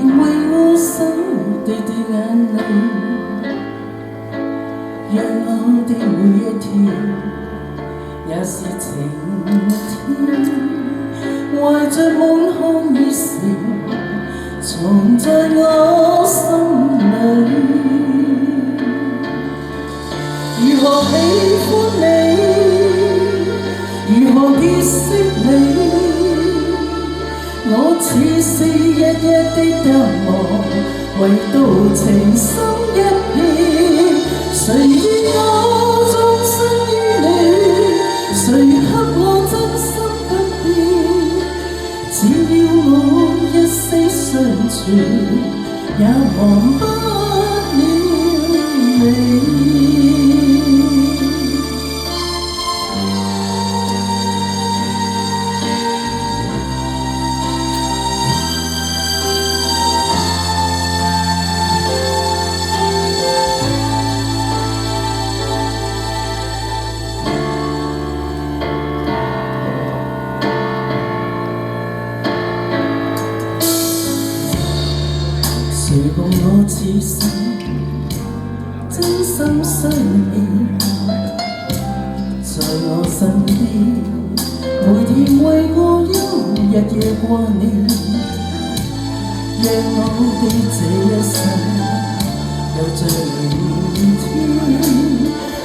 為我心滴滴眼淚，讓我的每一天也是晴天，懷着滿腔熱誠，藏在我心裏。如何喜歡你，如何結識你，我似是日日的淡忘，唯獨情深一片。誰願我終身於你，誰給我真心不變，只要我一息相處，也忘不了你。誰共我此生真心相依，在我身邊，每天為我憂日夜掛念，讓我的這一生有着明天，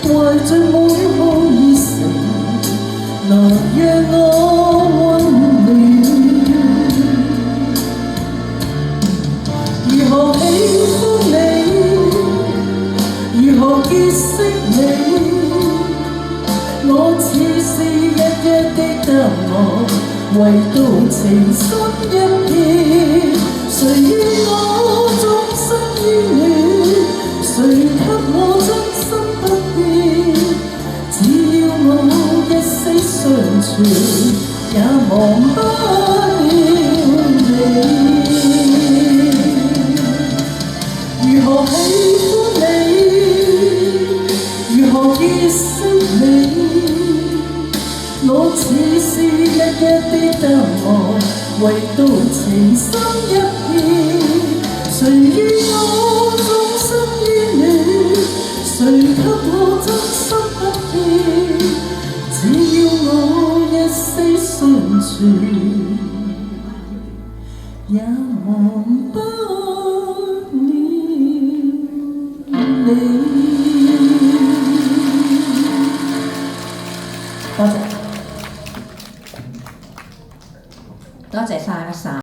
懷着滿腔熱誠，來讓我溫暖。如何喜歡你，如何結識你，我似是日日的淡忘，唯獨情深一片。誰願我終身於你，誰給我真心不變，只要我一息相處，也忘不了你。如何喜歡你，如何結識你，我似是日日的淡忘，唯獨情深一